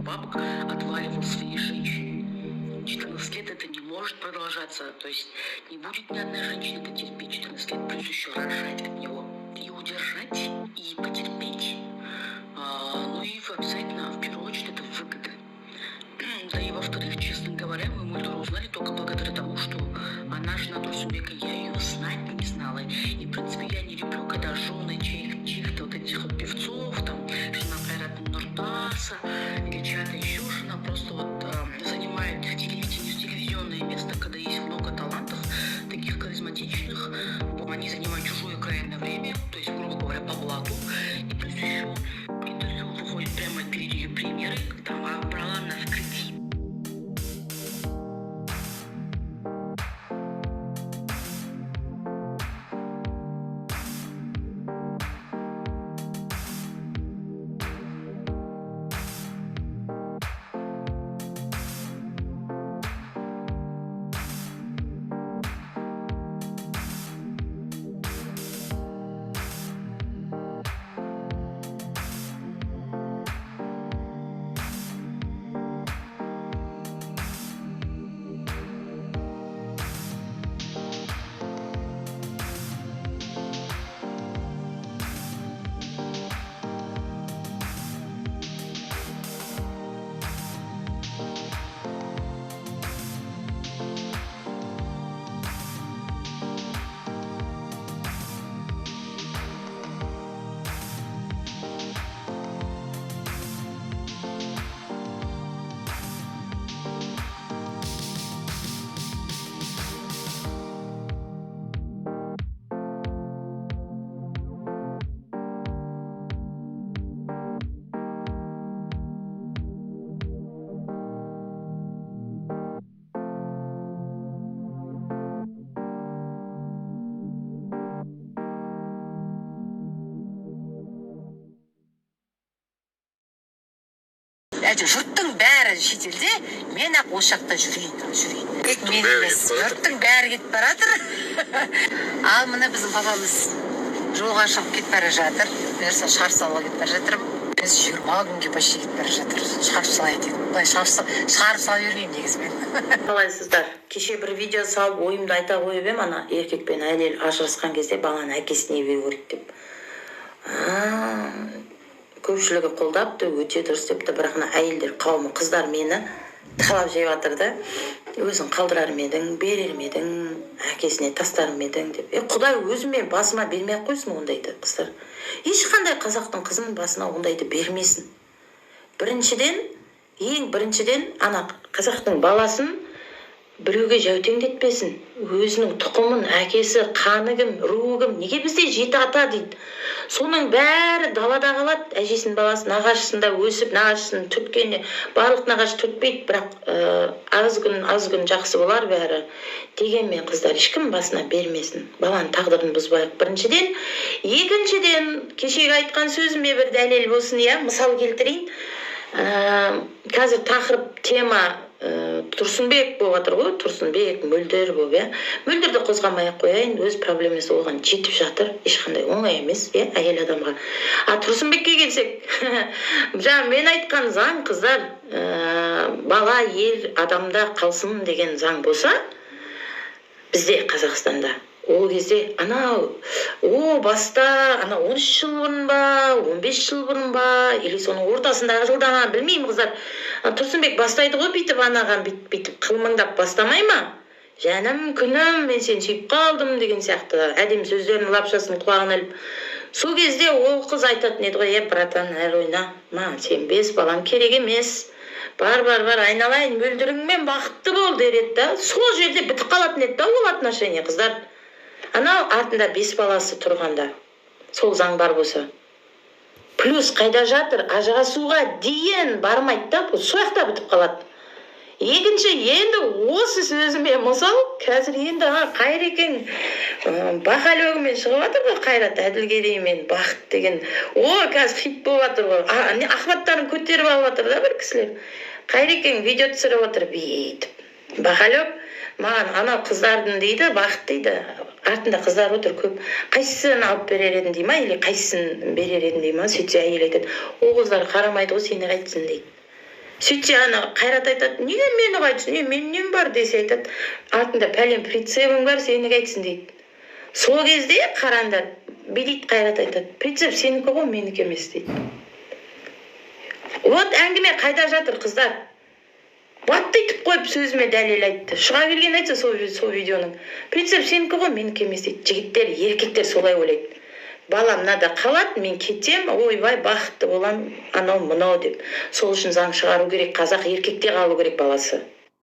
бабок отваливал своей женщине. 14 лет это не может продолжаться, то есть не будет ни одной женщины это терпеть 14 лет, плюс еще рожать от него и удержать, и потерпеть. Ну и обязательно, в первую очередь, это выгода. Да и во-вторых, честно говоря, мы Мульдуру узнали только благодаря тому, что она жена Турсунбека, я ее знать не знала. И, в принципе, я не люблю, когда жены чьих-то вот этих вот певцов, там, жена Кайрата Нуртаса или чья-то еще жена просто вот занимает телевизионное место, когда есть много талантов, таких харизматичных, они занимают чужое крайнее время, то есть, грубо говоря, по блату. И плюс еще интервью выходит прямо перед ее премьерой, когда она брала на вскрытии. Жұрттың бәрі шетелде, мен ақ осы жақта жүрейін. Тек мен емес, жұрттың бәрі кетіп баратыр. Ал мына біздің папамыз жолға шығып кетіп бара жатыр. Бұйырса шығарып салуға кетіп бара жатыр. Біз 20 күнге почти кетіп бара жатыр. Шығарып салайын дедім. Былай шығарып салып жүрмеймін негізі. Қалайсыздар? Кеше бір видео салып, ойымды айта қойып ем, ана еркек пен әйел ажырасқан кезде баланы әкесіне беру керек деп. Көпшілігі қолдапты, өте дұрыс депті, бірақ ана әйелдер қауымы, қыздар мені талап жеп жатыр да. Өзің қалдырар ма едің, берер ме едің, әкесіне тастар ма едің деп. Құдай өзіме басыма бермей қойсын ондайды қыздар. Ешқандай қазақтың қызының басына ондайды бермесін. Ең біріншіден ана қазақтың баласын біреуге жәутеңдетпесін. Өзінің тұқымын, әкесі, қаны кім, руы кім, неге бізде 7 ата дейді. Соның бәрі далада қалады. Әжесінің баласы нағашысында өсіп, нағашысын түткенде, барлық нағашы түтпейді, бірақ аз күн жақсы болар бәрі. Дегенмен қыздар ешкім басына бермесін. Баланың тағдырын бұзбайық біріншіден. Екіншіден, кешегі айтқан сөзіме бір дәлел болсын, мысал келтірейін. Қазір тақырып тема Турсунбек болып жатыр ғой, Турсунбек, Мөлдір болып, Мөлдірді қозғамай-ақ қояйын, өз проблемасы оған жетіп жатыр, ешқандай оңай емес, әйел адамға. Турсунбекке келсек, мен айтқан заң, қыздар, бала ер адамда қалсын деген заң болса, бізде Қазақстанда, ол кезде баста 13 жыл бұрын ба, 15 жыл бұрын ба, или соның ортасындағы жылдама білмеймін қыздар. Турсунбек бастайды ғой бүйтіп анаған бүйтіп қылмыңдап бастамай ма? Жаным, күнім, мен сен сүйіп қалдым деген сияқты әдемі сөздерін лапшасын құлағына іліп. Сол кезде ол қыз айтатын еді ғой, братан, әр ойна, сен 5 балам керек емес. Бар, айналайын, Мөлдіріңмен бақытты бол дер еді да. Сол жерде бітіп қалатын еді да ол отношение, қыздар. Анау артында 5 баласы тұрғанда, сол заң бар болса. Плюс қайда жатыр, ажырасуға дейін бармайды да, бұл сояқта бітіп қалады. Екінші, енді осы сөзіме мысал, қазір енді Қайрекең бақалөгімен шығып жатыр ғой, Қайрат Әділгереймен бақыт деген. Қазір хит болып жатыр ғой. Ахматтарын көтеріп алып жатыр да бір кісілер. Қайрекең видео түсіріп отыр, бүйтіп. Бақалөк маған анау қыздардың дейді, бақыт дейді. Артында қыздар отыр көп. Қайсысын алып берер едің дей ма, или қайсысын берер едің дей ма, сөйтсе әйел айтады. Ол қыздар қарамайды ғой, сені қайтсын дейді. сөйтсе ана Қайрат айтады, неге мені қайтсын, менің нем бар десе айтады, артында пәлен прицебің бар, сенікі айтсын дейді. Сол кезде қараңдар, бүйтіп Қайрат айтады, прицеп сенікі ғой, менікі емес дейді. Вот әңгіме қайда жатыр, қыздар? Вот дейтіп қойып сөзіме дәлел айтты. Шыға келген айтса сол видеоның. Прицеп сенікі ғой, менікі емес дейді. Жігіттер, еркектер солай ойлайды. Бала мынада қалады, мен кетем, ойбай бақытты болам, анау мынау деп. Сол үшін заң шығару керек, қазақ еркекте қалу керек баласы.